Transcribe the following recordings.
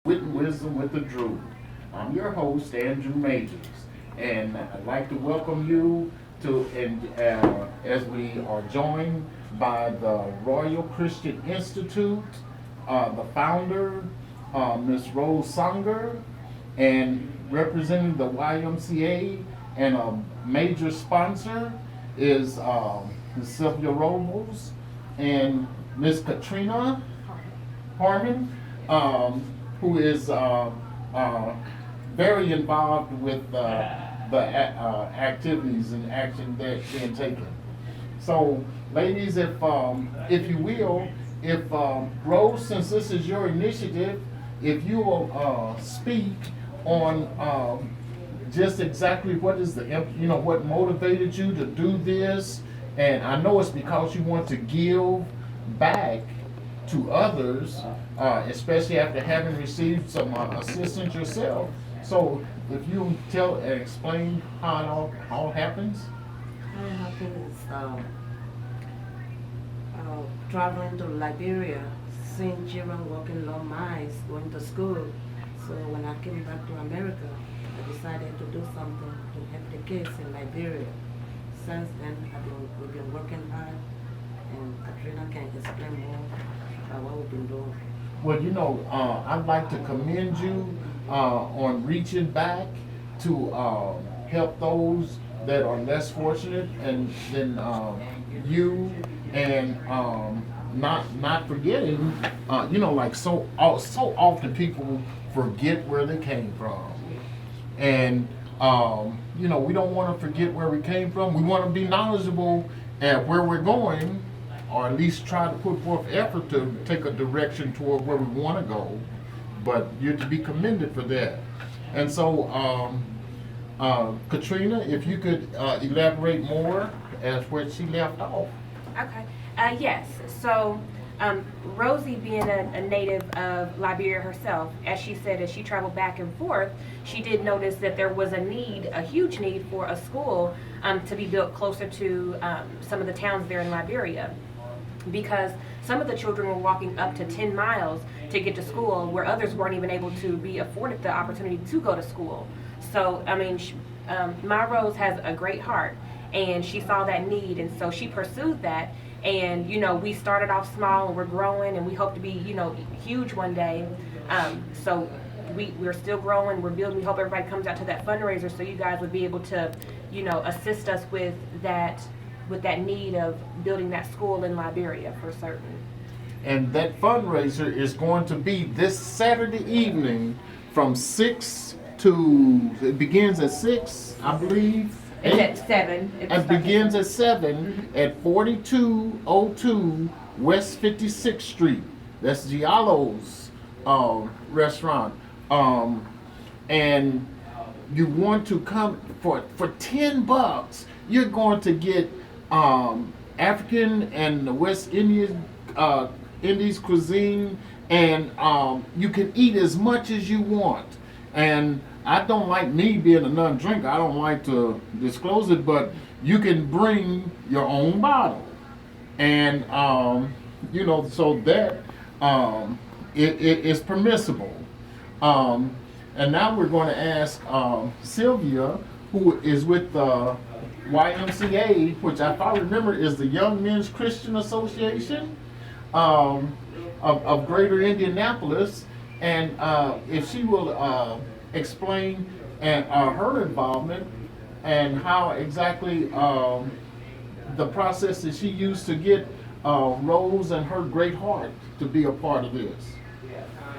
Wit and Wisdom with the Drew. I'm your host, Andrew Majors, and I'd like to welcome you to, and as we are joined by the Royal Christian Institute, the founder, Miss Rose Sanger, and representing the YMCA, and a major sponsor is Ms. Sylvia Robles and Miss Katrina Harmon, who is very involved with the activities and action that's being taken. So, ladies, if you will, if Rose, since this is your initiative, if you will speak on just exactly what is what motivated you to do this, and I know it's because you want to give back to others, especially after having received some assistance yourself. So if you tell and explain how it all happens. How it happens is traveling to Liberia, seeing children walking long miles, going to school. So when I came back to America, I decided to do something to help the kids in Liberia. Since then, we've been working hard, and Katrina can explain more about what we've been doing. Well, I'd like to commend you on reaching back to help those that are less fortunate, and then you, and not forgetting, like so often people forget where they came from, and we don't want to forget where we came from. We want to be knowledgeable at where we're going, or at least try to put forth effort to take a direction toward where we want to go. But you're to be commended for that. And so, Katrina, if you could elaborate more as where she left off. Okay. Yes. So, Rosie, being a native of Liberia herself, as she said, as she traveled back and forth, she did notice that there was a huge need for a school to be built closer to some of the towns there in Liberia, because some of the children were walking up to 10 miles to get to school, where others weren't even able to be afforded the opportunity to go to school. So, my Rose has a great heart, and she saw that need, and so she pursued that. And we started off small, and we're growing, and we hope to be huge one day. So we're still growing, we're building. We hope everybody comes out to that fundraiser, so you guys would be able to assist us with that need of building that school in Liberia for certain. And that fundraiser is going to be this Saturday evening from 6 to, it begins at 6, I believe. It's at 7. It begins at 7 at 4202 West 56th Street. That's Jiallo's restaurant. And you want to come for $10. You're going to get African and West Indies cuisine, and you can eat as much as you want. And I don't like, me being a non-drinker, I don't like to disclose it, but you can bring your own bottle. And, so that it is permissible. And now we're going to ask Sylvia, who is with the YMCA, which I thought remember is the Young Men's Christian Association of Greater Indianapolis, and if she will explain her involvement and how exactly the process that she used to get Rose and her great heart to be a part of this.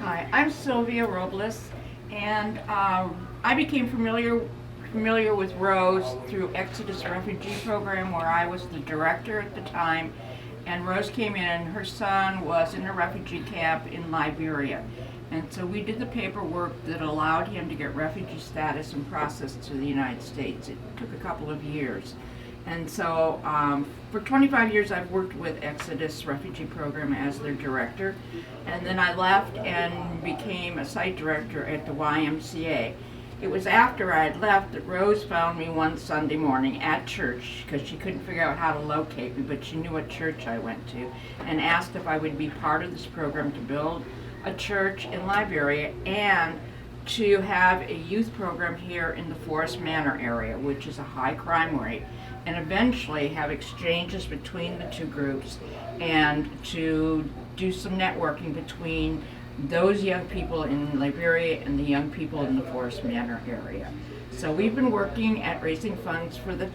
Hi, I'm Sylvia Robles, and I became familiar with Rose through Exodus Refugee Program, where I was the director at the time, and Rose came in and her son was in a refugee camp in Liberia. And so we did the paperwork that allowed him to get refugee status and processed to the United States. It took a couple of years. And so for 25 years I've worked with Exodus Refugee Program as their director. And then I left and became a site director at the YMCA. It was after I had left that Rose found me one Sunday morning at church, because she couldn't figure out how to locate me, but she knew what church I went to, and asked if I would be part of this program to build a church in Liberia and to have a youth program here in the Forest Manor area, which is a high crime rate, and eventually have exchanges between the two groups and to do some networking between those young people in Liberia and the young people in the Forest Manor area. So we've been working at raising funds for the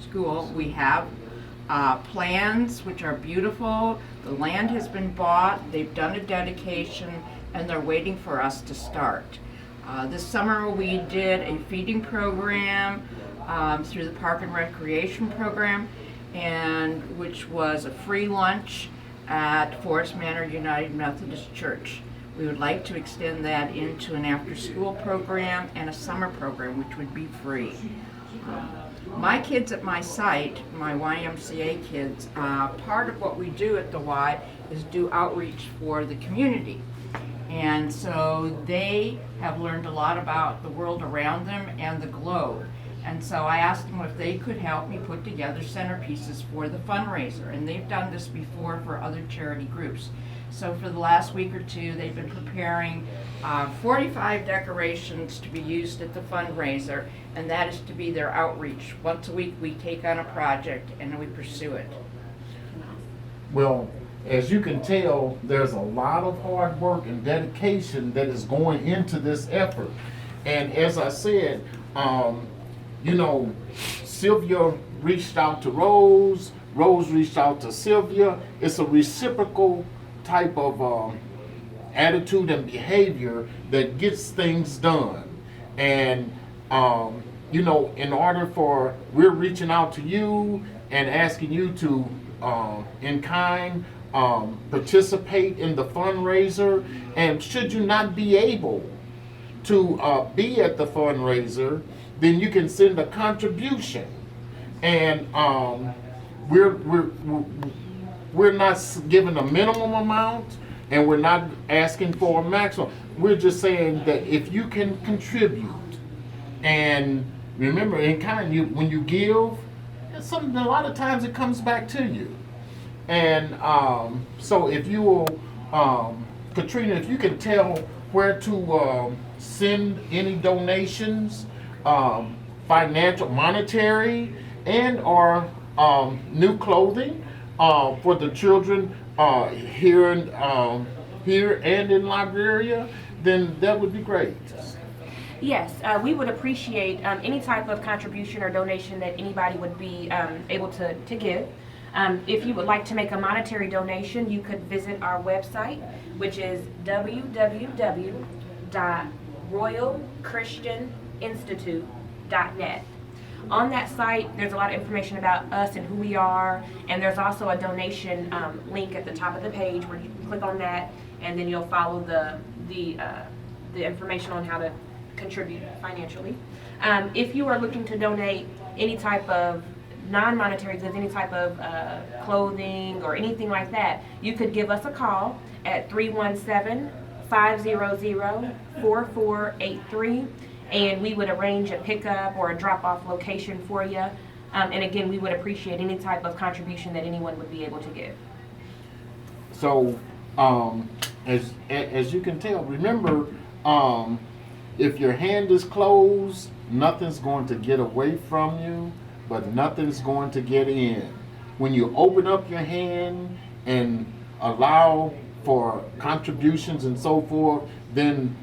school. We have plans which are beautiful. The land has been bought, they've done a dedication, and they're waiting for us to start. This summer we did a feeding program through the Park and Recreation program, and which was a free lunch at Forest Manor United Methodist Church. We would like to extend that into an after-school program and a summer program, which would be free. My kids at my site, my YMCA kids, part of what we do at the Y is do outreach for the community. And so they have learned a lot about the world around them and the globe. And so I asked them if they could help me put together centerpieces for the fundraiser. And they've done this before for other charity groups. So for the last week or two, they've been preparing 45 decorations to be used at the fundraiser, and that is to be their outreach. Once a week, we take on a project and we pursue it. Well, as you can tell, there's a lot of hard work and dedication that is going into this effort. And as I said, Sylvia reached out to Rose, Rose reached out to Sylvia. It's a reciprocal type of attitude and behavior that gets things done. And in order for, we're reaching out to you and asking you to in kind participate in the fundraiser. And should you not be able to be at the fundraiser, then you can send a contribution. And we're not giving a minimum amount, and we're not asking for a maximum. We're just saying that if you can contribute, and remember, in kind, when you give, a lot of times it comes back to you. And so if you will, Katrina, if you can tell where to send any donations, financial, monetary, and or new clothing for the children here and in Liberia, then that would be great. Yes, we would appreciate any type of contribution or donation that anybody would be able to give. If you would like to make a monetary donation, you could visit our website, which is www.royalchristianinstitute.net. On that site, there's a lot of information about us and who we are, and there's also a donation link at the top of the page where you can click on that, and then you'll follow the information on how to contribute financially. If you are looking to donate any type of non-monetary goods, any type of clothing or anything like that, you could give us a call at 317-500-4483, and we would arrange a pickup or a drop-off location for you. And again, we would appreciate any type of contribution that anyone would be able to give. So, as you can tell, remember, if your hand is closed, nothing's going to get away from you, but nothing's going to get in. When you open up your hand and allow for contributions and so forth, then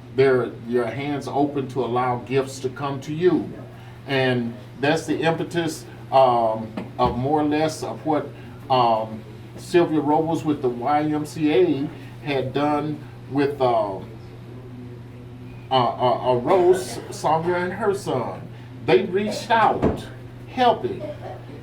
your hands open to allow gifts to come to you. And that's the impetus of more or less of what Sylvia Robles with the YMCA had done with Rose, Sandra, and her son. They reached out, helping,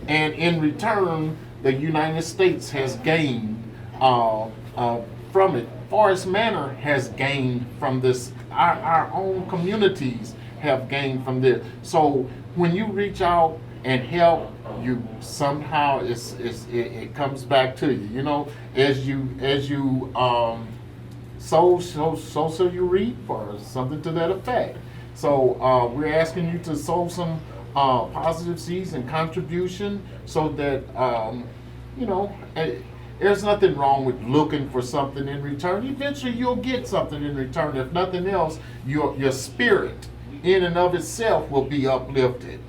and in return, the United States has gained from it. Forest Manor has gained from this. Our own communities have gained from this. So when you reach out and help, you somehow it comes back to you. You know, as you sow so you reap, or something to that effect. So we're asking you to sow some positive seeds and contribution, so that there's nothing wrong with looking for something in return. Eventually you'll get something in return. If nothing else, your spirit in and of itself will be uplifted.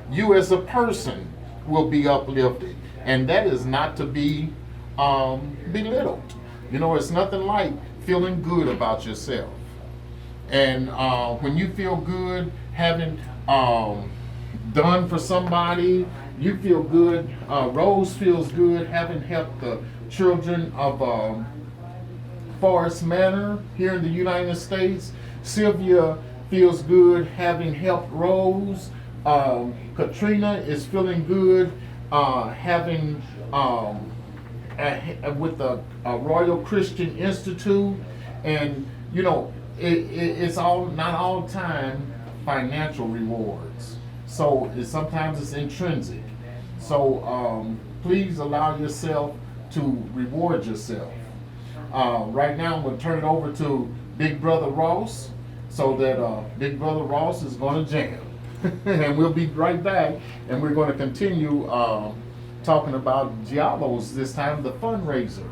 You as a person will be uplifted. And that is not to be belittled. You know, it's nothing like feeling good about yourself. And when you feel good, having done for somebody, you feel good. Rose feels good having helped the children of Forest Manor here in the United States. Sylvia feels good having helped Rose. Katrina is feeling good having with the Royal Christian Institute. And you know, it's all not all the time financial rewards. So sometimes it's intrinsic. So please allow yourself to reward yourself. Right now I'm going to turn it over to Big Brother Ross, so that Big Brother Ross is going to jam. And we'll be right back, and we're going to continue talking about Jiallo's, this time the fundraiser.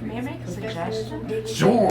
May I make a suggestion? Sure.